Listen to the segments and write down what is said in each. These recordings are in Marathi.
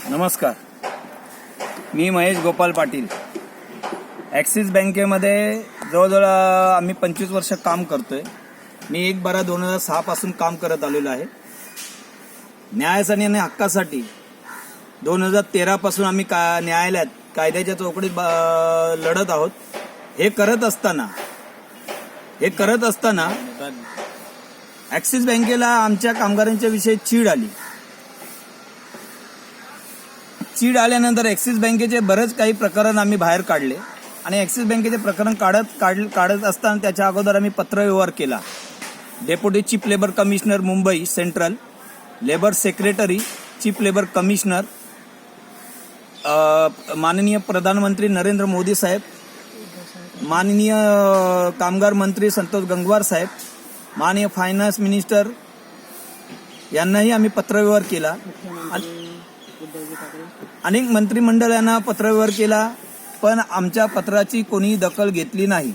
नमस्कार, मी महेश गोपाल पाटील. ॲक्सिस बँकेमध्ये जवळजवळ आम्ही 25 वर्ष काम करतोय. मी 1/12/2006 पासून काम करत आलेलो आहे. न्यायासाठी आणि हक्कासाठी 2013 पासून आम्ही न्यायालयात कायद्याच्या चौकटीत लढत आहोत. हे करत असताना ॲक्सिस बँकेला आमच्या कामगारांच्या विषयी चीड आल्यानंतर ॲक्सिस बँकेचे बरेच काही प्रकरण आम्ही बाहेर काढले आणि ॲक्सिस बँकेचे प्रकरण काढत असताना त्याच्या अगोदर आम्ही पत्रव्यवहार केला. Deputy chief labour commissioner Mumbai central, labour secretary, chief labour commissioner, माननीय प्रधानमंत्री नरेंद्र मोदी साहेब, माननीय कामगार मंत्री संतोष गंगवार साहेब, माननीय फायनान्स मिनिस्टर यांनाही आम्ही पत्रव्यवहार केला. अनेक मंत्रिमंडळांना पत्रव्यवहार केला, पण आमच्या पत्राची कोणी दखल घेतली नाही.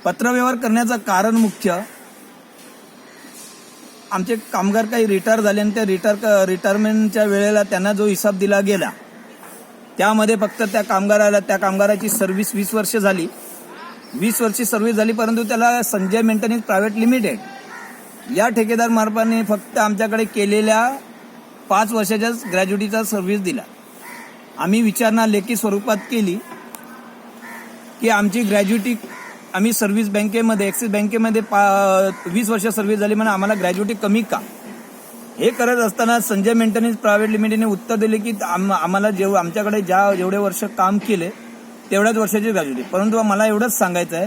पत्रव्यवहार करण्याचं कारण मुख्य, आमचे कामगार काही रिटायर झाले आणि त्या रिटायरमेंटच्या वेळेला त्यांना जो हिसाब दिला गेला त्यामध्ये फक्त त्या कामगाराची सर्व्हिस 20 वर्ष झाली. 20 वर्षी सर्व्हिस झाली, परंतु त्याला संजय मेंटेनन्स प्रायव्हेट लिमिटेड या ठेकेदार मार्फाने फक्त आमच्याकडे केलेल्या 5 वर्षाच्या ग्रॅज्युटीचा सर्व्हिस दिला. आम्ही विचारणा लेखी स्वरूपात केली की आमची ग्रॅज्युटी, आम्ही सर्व्हिस बँकेमध्ये ॲक्सिस बँकेमध्ये 20 वर्ष सर्व्हिस झाली म्हणून आम्हाला ग्रॅज्युटी कमी का? हे करत असताना संजय मेंटेनन्स प्रायव्हेट लिमिटेडने उत्तर दिले की आम्हाला आमच्याकडे जेवढे वर्ष काम केले तेवढ्याच वर्षाची ग्रॅज्युटी. परंतु मला एवढंच सांगायचं आहे,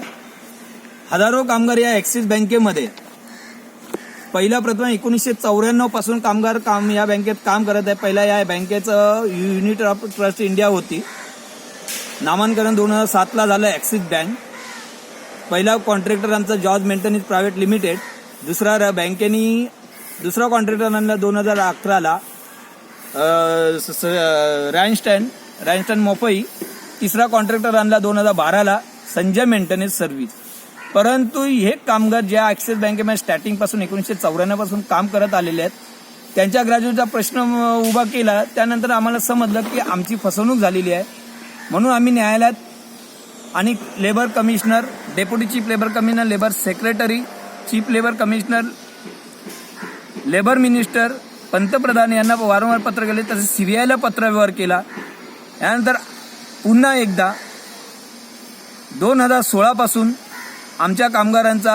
हजारो कामगार या ॲक्सिस बँकेमध्ये प्रथम 1994 पासून कामगार या बँकेत काम करत आहे. पहिला या बँकेचं युनिट ऑफ ट्रस्ट इंडिया होती. नामांकन 2007 झालं ॲक्सिस बँक. पहिला कॉन्ट्रॅक्टर आमचा जॉर्ज मेंटेनन्स प्रायव्हेट लिमिटेड. दुसरा कॉन्ट्रॅक्टर आणला 2011 रॅनस्टॅन मोफई. तिसरा कॉन्ट्रॅक्टर आणला 2012 संजय मेंटेनन्स सर्व्हिस. परंतु हे कामगार ज्या ॲक्सिस बँकेमध्ये स्टार्टिंग पासून 1994 पासून काम करत आलेले आहेत, त्यांच्या ग्रॅज्युटीचा प्रश्न उभा केला. त्यानंतर आम्हाला समजलं की आमची फसवणूक झालेली आहे. म्हणून आम्ही न्यायालयात आणि labour commissioner, deputy chief labour commissioner, labour secretary, chief labour commissioner, labour minister, पंतप्रधान यांना वारंवार पत्र केले. तसेच CBIला पत्रव्यवहार केला. यानंतर पुन्हा एकदा 2016 पासून आमच्या कामगारांचा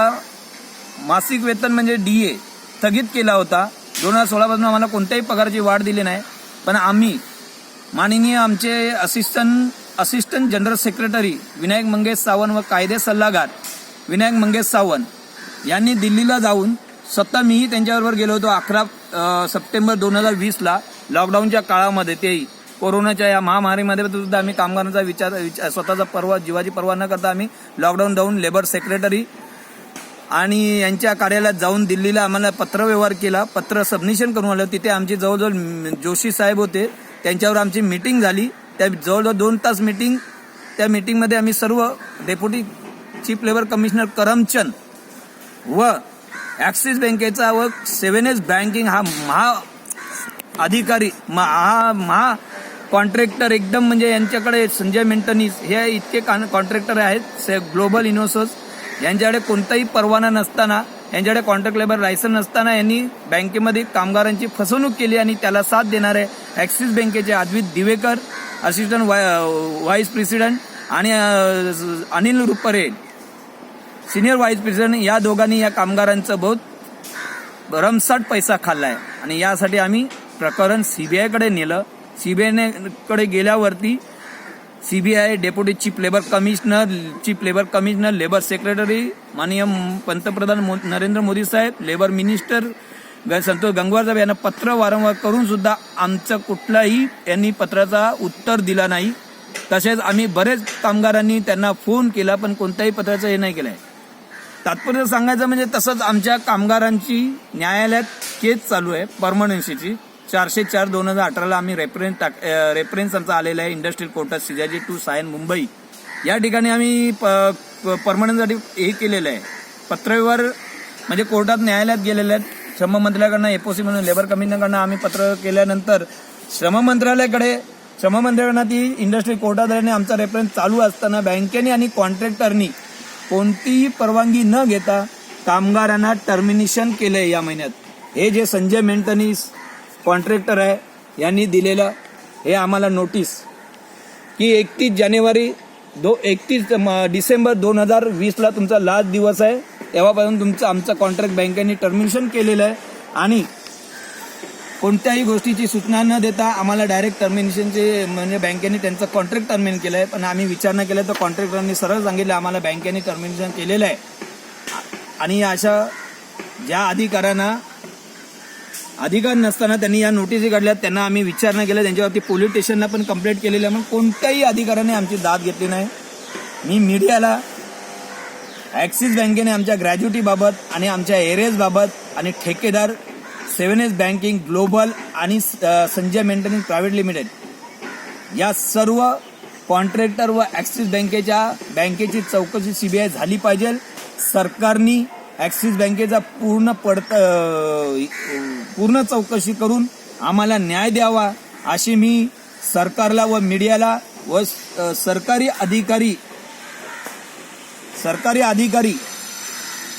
मासिक वेतन म्हणजे DA स्थगित केला होता. 2016 पासून आम्हाला कोणत्याही पगाराची वाढ दिली नाही. पण आम्ही माननीय आमचे assistant general secretary Vinayak Mangesh Sawant व कायदे सल्लागार विनायक मंगेश सावंत यांनी दिल्लीला जाऊन स्वतः मीही त्यांच्याबरोबर गेलो होतो. 11 सप्टेंबर 2020 लॉकडाऊनच्या काळामध्ये, तेही कोरोनाच्या या महामारीमध्ये सुद्धा आम्ही कामगारांचा स्वतःचा जीवाची पर्वा न करता आम्ही लॉकडाऊन जाऊन लेबर सेक्रेटरी आणि यांच्या कार्यालयात जाऊन दिल्लीला आम्हाला पत्रव्यवहार केला. पत्र सबमिशन करून आलं. तिथे आमची जवळजवळ जोशी साहेब होते, त्यांच्यावर आमची मीटिंग झाली. त्या जवळजवळ 2 तास मीटिंग. त्या मीटिंगमध्ये आम्ही सर्व deputy chief labour commissioner Karamchand व ॲक्सिस बँकेचा व 7S बँकिंग हा अधिकारी, महा कॉन्ट्रॅक्टर एकदम, म्हणजे यांच्याकडे संजय मेंटेनन्स हे इतके कॉन्ट्रॅक्टर आहेत, ग्लोबल इनोसोस, यांच्याकडे कोणताही परवाना नसताना, यांच्याकडे कॉन्ट्रॅक्ट लेबर लायसन्स नसताना यांनी बँकेमध्ये कामगारांची फसवणूक केली. आणि त्याला साथ देणारे ॲक्सिस बँकेचे अद्वित दिवेकर, असिस्टंट व्हाईस प्रेसिडेंट, आणि अनिल रुपरे सिनियर व्हाईस प्रेसिडेंट, या दोघांनी या कामगारांचं बहुत भरमसाठ पैसा खाल्ला आहे. आणि यासाठी आम्ही प्रकरण CBIकडे नेलं. CBIकडे गेल्यावरती CBI, deputy chief labour commissioner, labour secretary, माननीय पंतप्रधान नरेंद्र मोदी साहेब, लेबर मिनिस्टर संतोष गंगवार साहेब यांना पत्र वारंवार करून सुद्धा आमचं कुठलाही यांनी पत्राचा उत्तर दिला नाही. तसेच आम्ही बरेच कामगारांनी त्यांना फोन केला, पण कोणत्याही पत्राचं हे नाही केलं आहे. तात्पर्य सांगायचं म्हणजे तसंच आमच्या कामगारांची न्यायालयात केस चालू आहे परमनन्सीची. 404/2018 आम्ही रेफरन्स आमचा आलेला आहे इंडस्ट्रियल कोर्टात, CJG 2 सायन मुंबई. या ठिकाणी आम्ही परमनन्ससाठी हे केलेलं आहे. पत्रव्यवहार म्हणजे कोर्टात न्यायालयात गेलेले आहेत. श्रम मंत्रालयाकडनं FOC म्हणून लेबर कमिशनरकडनं आम्ही पत्र केल्यानंतर श्रम मंत्रालयाकडे ती इंडस्ट्री कोर्टात आल्याने आमचा रेफरन्स चालू असताना बँकेने आणि कॉन्ट्रॅक्टरनी कोणतीही परवानगी न घेता कामगारांना टर्मिनेशन केलंय या महिन्यात. हे जे संजय मेंटेनन्स कॉन्ट्रॅक्टर आहे यांनी दिलेलं हे आम्हाला नोटीस की 31 डिसेंबर 2020 तुमचा लास्ट दिवस आहे, तेव्हापासून आमचं कॉन्ट्रॅक्ट बँकेने टर्मिनेशन केलेलं आहे आणि कोणत्याही गोष्टीची सूचना न देता आम्हाला डायरेक्ट टर्मिनेशनचे म्हणजे बँकेने त्यांचं कॉन्ट्रॅक्ट टर्मिनेट केलं आहे. पण आम्ही विचारणा केला तर कॉन्ट्रॅक्टरांनी सरळ सांगितलं आम्हाला बँकेने टर्मिनेशन केलेलं आहे. आणि अशा ज्या अधिकाऱ्यांना अधिकार नसताना त्यांनी या नोटिसी काढल्या त्यांना आम्ही विचारणा केल्या, त्यांच्यावरती पोलीस स्टेशनला पण कंप्लेंट केलेली आहे. मग कोणत्याही अधिकाऱ्याने आमची दाद घेतली नाही. मी मीडियाला ॲक्सिस बँकेने आमच्या ग्रॅज्युटीबाबत आणि आमच्या एरेजबाबत आणि ठेकेदार 7S बँकिंग ग्लोबल आणि संजय मेंटेनन्स प्रायव्हेट लिमिटेड या सर्व कॉन्ट्रॅक्टर व ॲक्सिस बँकेची चौकशी CBI झाली पाहिजे. सरकारनी ॲक्सिस बँकेचा पूर्ण चौकशी करून आम्हाला न्याय द्यावा अशी मी सरकारला व मीडियाला व सरकारी अधिकारी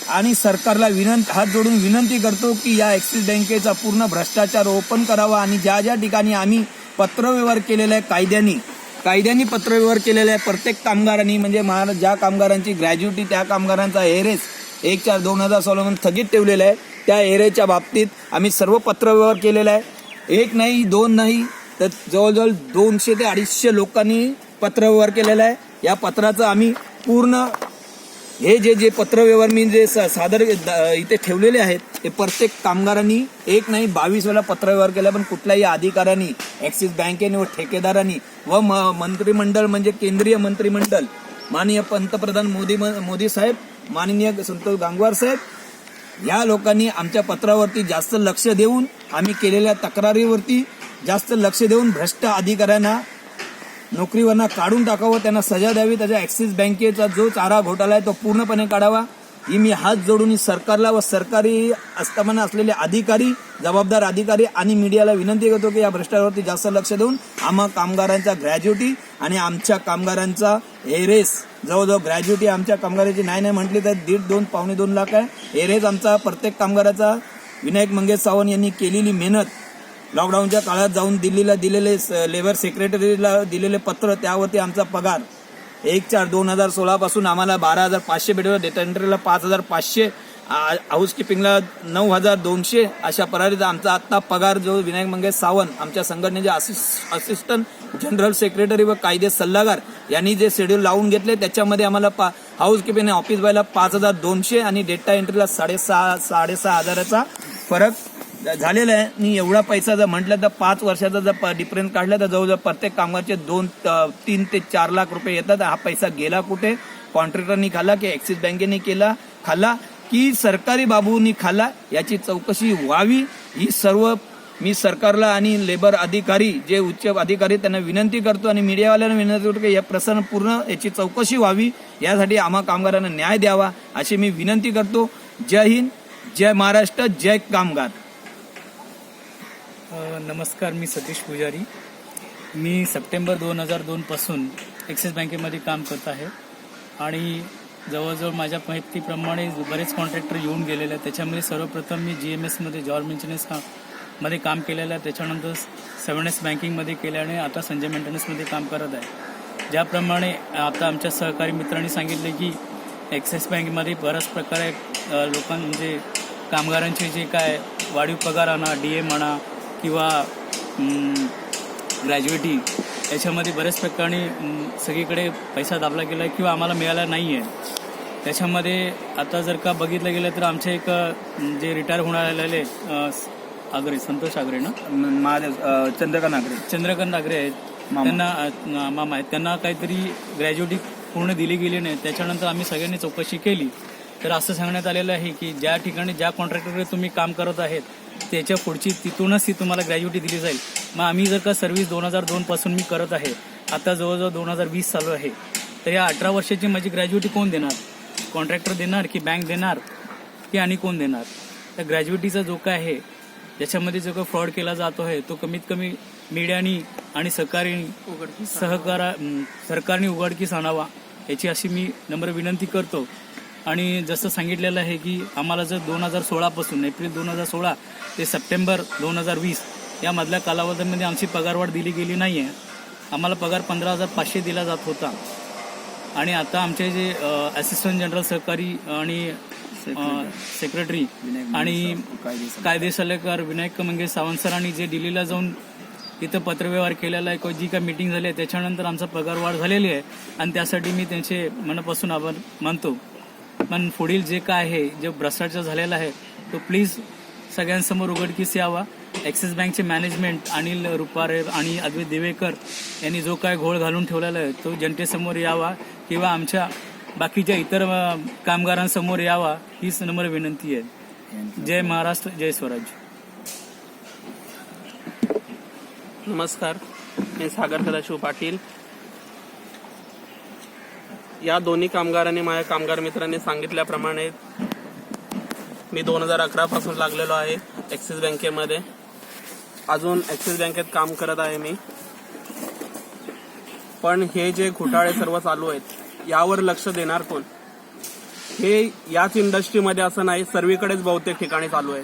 आणि सरकारला हात जोडून विनंती करतो की या ॲक्सिस बँकेचा पूर्ण भ्रष्टाचार ओपन करावा आणि ज्या ज्या ठिकाणी आम्ही पत्रव्यवहार केलेला आहे कायद्याने पत्रव्यवहार केलेला आहे प्रत्येक कामगारांनी म्हणजे ज्या कामगारांची ग्रॅज्युटी त्या कामगारांचा एरेस 1/4/2016 स्थगित ठेवलेला आहे त्या एरेच्या बाबतीत आम्ही सर्व पत्रव्यवहार केलेला आहे. एक नाही दोन नाही तर जवळजवळ 200 ते 250 लोकांनी पत्रव्यवहार केलेला आहे. या पत्राचं आम्ही पूर्ण हे जे पत्रव्यवहार मी जे सादर इथे ठेवलेले आहेत ते प्रत्येक कामगारांनी एक नाही 22 वेळा पत्रव्यवहार केला. पण कुठल्याही अधिकाऱ्यांनी ॲक्सिस बँकेने व ठेकेदारांनी व मंत्रिमंडळ म्हणजे केंद्रीय मंत्रिमंडळ माननीय पंतप्रधान मोदी साहेब, माननीय संतोष गंगवार साहेब या लोकांनी आमच्या पत्रावरती जास्त लक्ष देऊन आम्ही केलेल्या तक्रारीवरती जास्त लक्ष देऊन भ्रष्ट अधिकाऱ्यांना नोकरीवरनं काढून टाकावं, त्यांना सजा द्यावी. त्याच्या ॲक्सिस बँकेचा जो चारा घोटाळा आहे तो पूर्णपणे काढावा ही मी हात जोडून सरकारला व सरकारी आस्थापना असलेले जबाबदार अधिकारी आणि मीडियाला विनंती करतो की या भ्रष्टाचारावरती जास्त लक्ष देऊन आम्हा कामगारांचा ग्रॅज्युटी आणि आमच्या कामगारांचा एरेस जवळजवळ ग्रॅज्युटी आमच्या कामगारांची नाही म्हटली तर 1.5-2 पावणे 2 लाख आहे. एरेस आमचा प्रत्येक कामगाराचा विनायक मंगेश सावंत यांनी केलेली मेहनत लॉकडाऊनच्या काळात जाऊन दिल्लीला दिलेले लेबर सेक्रेटरीला दिलेले पत्र त्यावरती आमचा पगार 1/4/2016 पासून आम्हाला 12,500 भेटवला, डेटा एंट्रीला 5,500, हाऊसकीपिंगला 9,200 अशा प्रकारे आमचा आत्ता पगार जो विनायक मंगेश सावंत आमच्या संघटनेचे असिस्टंट जनरल सेक्रेटरी व कायदे सल्लागार यांनी जे शेड्यूल लावून घेतले त्याच्यामध्ये आम्हाला हाऊसकीपिंग ऑफिस बायला 5,200 आणि डेटा एंट्रीला 6,500 फरक झालेला आहे. आणि एवढा पैसा जर म्हटलं तर 5 वर्षाचा जर डिफरन्स काढला तर जवळजवळ प्रत्येक कामगारचे 3 ते 4 लाख रुपये येतात. हा पैसा गेला कुठे? कॉन्ट्रॅक्टरनी खाल्ला की ॲक्सिस बँकेने खाल्ला की सरकारी बाबूंनी खाल्ला? याची चौकशी व्हावी ही सर्व मी सरकारला आणि लेबर अधिकारी जे उच्च अधिकारी त्यांना विनंती करतो आणि मीडियावाल्यांना विनंती करतो की या प्रश्न पूर्ण याची चौकशी व्हावी, यासाठी आम्हा कामगारांना न्याय द्यावा अशी मी विनंती करतो. जय हिंद, जय महाराष्ट्र, जय कामगार. नमस्कार, मी सतीश पुजारी. मी सप्टेंबर 2002 पासून ॲक्सिस बँकेमध्ये काम करत आहे आणि जवळजवळ माझ्या माहितीप्रमाणे बरेच कॉन्ट्रॅक्टर येऊन गेलेले आहेत. त्याच्यामध्ये सर्वप्रथम मी GMS जॉर्ज मेंटेनन्स मध्ये काम केलेलं आहे, त्याच्यानंतर 7S बँकिंगमध्ये केल्याने आता संजय मेंटेनन्समध्ये काम करत आहे. ज्याप्रमाणे आता आमच्या सहकारी मित्रांनी सांगितले की ॲक्सिस बँकेमध्ये बऱ्याच प्रकारे म्हणजे कामगारांचे जे काय वाढीव पगार आणा, DA म्हणा किंवा ग्रॅज्युएटी याच्यामध्ये बऱ्याच प्रकारे सगळीकडे पैसा दाबला गेला आहे किंवा आम्हाला मिळाला नाही आहे. त्याच्यामध्ये आता जर का बघितलं गेलं तर आमचे एक जे रिटायर होणार आलेले आगरे, संतोष आगरे ना, चंद्रकांत आगरे आहेत, त्यांना मामा आहेत, त्यांना काहीतरी ग्रॅज्युएटी पूर्ण दिली गेली नाही. त्याच्यानंतर आम्ही सगळ्यांनी चौकशी केली तर असं सांगण्यात आलेलं आहे की ज्या ठिकाणी ज्या कॉन्ट्रॅक्टरकडे तुम्ही काम करत आहेत त्याच्या पुढची तिथूनच ती तुम्हाला ग्रॅज्युएटी दिली जाईल. मग आम्ही जर का सर्व्हिस 2002 पासून मी करत आहे, आता जवळजवळ 2020 चालू आहे, तर या 18 वर्षाची माझी ग्रॅज्युएटी कोण देणार? कॉन्ट्रॅक्टर देणार की बँक देणार की आणि कोण देणार? तर ग्रॅज्युएटीचा जो काय आहे त्याच्यामध्ये जो काही फ्रॉड केला जातो आहे तो कमीत कमी मीडियानी आणि सरकारने उघडकीस आणावा याची अशी मी नम्र विनंती करतो. आणि जसं सांगितलेलं आहे की आम्हाला जर 2016 पासून एप्रिल 2016 ते सप्टेंबर 2020 या मधल्या कालावधीमध्ये आमची पगारवाढ दिली गेली नाही आहे. आम्हाला पगार 15,500 दिला जात होता आणि आता आमचे जे असिस्टंट जनरल सहकारी आणि सेक्रेटरी आणि कायदे सल्लागार विनायक मंगेश सावंत सरांनी जे दिल्लीला जाऊन तिथं पत्रव्यवहार केलेला आहे, जी काय मीटिंग झाली आहे त्याच्यानंतर आमचा पगार वाढ झालेली आहे आणि त्यासाठी मी त्यांचे मनापासून आभार मानतो. पण पुढील जे काय आहे, जे भ्रष्टाचार झालेला आहे तो प्लीज सगळ्यांसमोर उघडकीस यावा. ॲक्सिस बँकचे मॅनेजमेंट अनिल रुपारे आणि अद्वैत देवेकर यांनी जो काय घोळ घालून ठेवलेला आहे तो जनतेसमोर यावा किंवा आमच्या बाकीच्या इतर कामगारांसमोर यावा हीच नम्र विनंती आहे. जय महाराष्ट्र, जय स्वराज्य. नमस्कार, मी सागर सदाशिव पाटील. या दोन्ही कामगारांनी माझ्या कामगार मित्रांनी सांगितल्याप्रमाणे मी 2011 पासून लागलेलो आहे ॲक्सिस बँकेमध्ये. अजून ॲक्सिस बँकेत काम करत आहे मी. पण हे जे घोटाळे सर्व चालू आहेत यावर लक्ष देणार कोण? हे याच इंडस्ट्रीमध्ये असं नाही, सर्वीकडेच बहुतेक ठिकाणी चालू आहे.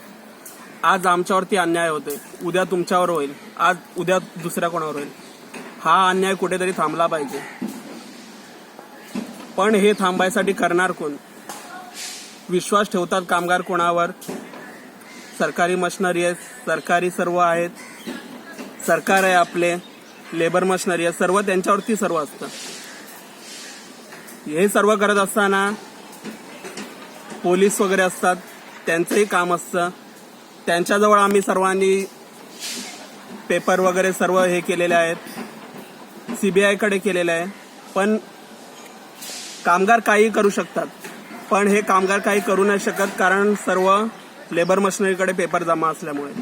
आज आमच्यावरती अन्याय होतोय, उद्या तुमच्यावर होईल, उद्या दुसऱ्या कोणावर होईल. हा अन्याय कुठेतरी थांबला पाहिजे. पण हे थांबायसाठी करणार कोण? विश्वास ठेवतात कामगार कोणावर? सरकारी मशिनरी आहे, सरकारी सर्व आहेत, सरकार आहे आपले, लेबर मशिनरी आहे, सर्व त्यांच्यावरती सर्व असतं. हे सर्व करत असताना पोलीस वगैरे असतात, त्यांचंही काम असतं. त्यांच्याजवळ आम्ही सर्वांनी पेपर वगैरे सर्व हे केलेले आहेत, CBI कडे केलेले आहे. पण कामगार काही करू शकतात, पण हे कामगार काही करू नाही शकत, कारण सर्व लेबर मशिनरीकडे पेपर जमा असल्यामुळे.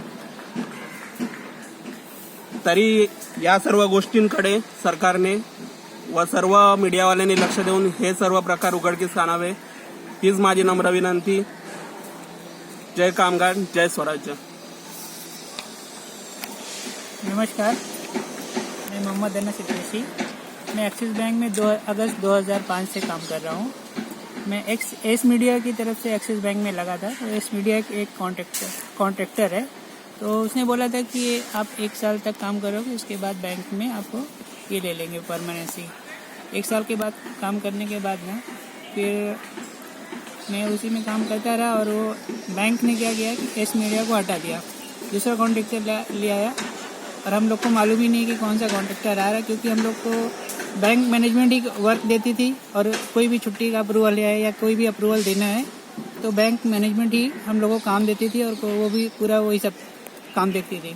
तरी या सर्व गोष्टींकडे सरकारने व सर्व मीडियावाल्यांनी लक्ष देऊन हे सर्व प्रकार उघडकीस आणावे हीच माझी नम्र विनंती. जय कामगार, जय स्वराज्य. नमस्कार, मैं मोहम्मद अनस कुरैशी. मैं एक्सिस बैंक में अगस्त 2005 से काम कर रहा हूँ. मैं एस मीडिया की तरफ से एक्सिस बैंक में लगा था. तो एस मीडिया एक कॉन्ट्रैक्टर है, तो उसने बोला था कि आप 1 साल तक काम करोगे, उसके बाद बैंक में आपको ये ले लेंगे परमानेंसी. 1 साल के बाद काम करने के बाद ना फिर मैं उसी में काम करता रहा और वो बैंक ने क्या किया कि एस मीडिया को हटा दिया, दूसरा कॉन्ट्रैक्टर ले आया. और हम लोग को मालूम ही नहीं कि कौन सा कॉन्ट्रैक्टर आ रहा है, क्योंकि हम लोग को बैंक मैनेजमेंट ही वर्क देती थी और कोई भी छुट्टी का अप्रूवल है या कोई भी अप्रूवल देना है तो बैंक मैनेजमेंट ही हम लोगों को काम देती थी और वो भी पूरा वही सब काम देखती थी.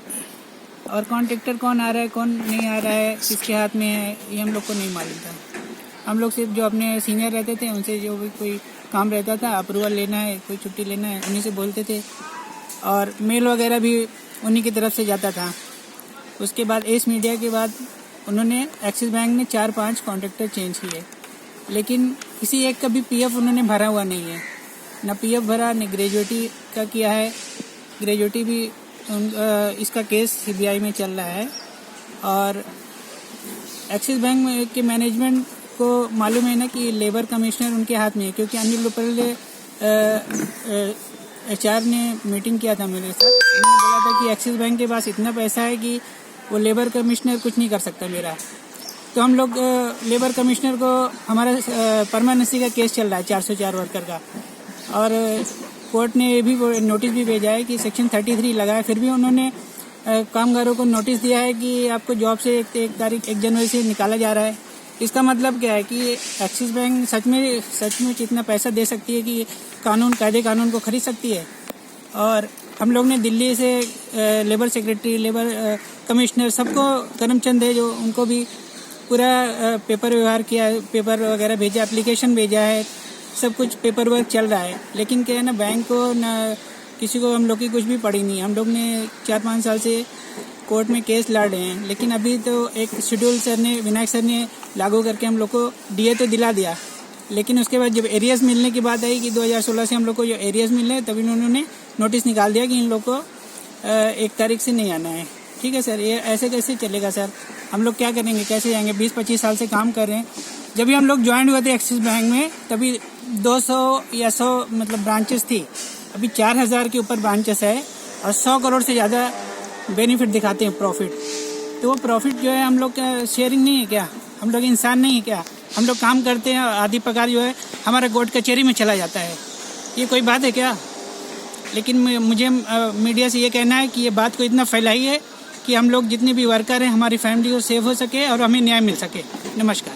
और कॉन्ट्रैक्टर कौन आ रहा है कौन नहीं आ रहा है, किसके हाथ में है, ये हम लोग को नहीं मालूम था. हम लोग सिर्फ जो अपने सीनियर रहते थे उनसे जो भी कोई काम रहता था, अप्रूवल लेना है, कोई छुट्टी लेना है, उन्हीं से बोलते थे. और मेल वगैरह भी उन्हीं की तरफ से जाता था. उसके बाद एस मीडिया के बाद उन्होंने एक्सिस बैंक ने 4-5 कॉन्ट्रैक्टर चेंज किए, लेकिन किसी एक का भी PF उन्होंने भरा हुआ नहीं है. ना PF भरा, न ग्रेजुएटी का किया है. ग्रेजुएटी भी इसका केस CBI में चल रहा है. और एक्सिस बैंक में के मैनेजमेंट को मालूम है ना कि लेबर कमिश्नर उनके हाथ में है, क्योंकि अनिल रुपारे HR ने मीटिंग किया था मेरे साथ. उन्होंने बोला था कि एक्सिस बैंक के पास इतना पैसा है कि वो लेबर कमिश्नर कुछ नहीं कर सकता मेरा. तो हम लोग लेबर कमिश्नर को हमारा परमानेंसी का केस चल रहा है 404 वर्कर का, और कोर्ट ने भी नोटिस भी भेजा है कि सेक्शन 33 लगा है. फिर भी उन्होंने कामगारों को नोटिस दिया है कि आपको जॉब से 1 जनवरी से निकाला जा रहा है. इसका मतलब क्या है कि एक्सिस बैंक सच में इतना पैसा दे सकती है कि कायदे कानून को खरीद सकती है. और हम लोग ने दिल्ली से लेबर सेक्रेटरी, लेबर कमिश्नर सबको करमचंद है जो उनको भी पूरा पेपर व्यवहार किया, पेपर वगैरह भेजा, एप्लीकेशन भेजा है, सब कुछ पेपर वर्क चल रहा है. लेकिन क्या है ना, बैंक को ना किसी को हम लोग की कुछ भी पड़ी नहीं. हम लोग ने 4-5 साल से कोर्ट में केस लड़ रहे हैं, लेकिन अभी तो एक शेड्यूल सर ने, विनायक सर ने लागू करके हम लोग को DA तो दिला दिया. लेकिन उसके बाद जब एरियर्स मिलने की बात आई कि 2016 से हम लोग को जो एरियर्स मिल रहे हैं, तभी उन्होंने नोटिस निकाल दिया कि इन लोग को 1 तारीख से नहीं आना है. ठीक है सर, ये ऐसे कैसे चलेगा सर? हम लोग क्या करेंगे, कैसे जाएंगे? 20-25 साल से काम कर रहे हैं। जब भी हम लोग ज्वाइन हुए थे एक्सिस बैंक में तभी 200 या 100 मतलब ब्रांचेस थी। अभी 4000 के ऊपर ब्रांचेस है और 100 करोड़ से ज़्यादा बेनिफिट दिखाते हैं, प्रॉफिट। तो वो प्रॉफिट जो है हम लोग का शेयरिंग नहीं है क्या? हम लोग इंसान नहीं है क्या? हम लोग काम करते हैं, आधी पगार जो है हमारा कोर्ट कचहरी में चला जाता है। ये कोई बात है क्या? लेकिन मुझे मीडिया से ये कहना है कि ये बात को इतना फैलाइए कि हम लोग जितने भी वर्कर हैं हमारी फैमिली को सेव हो सके और हमें न्याय मिल सके। नमस्कार।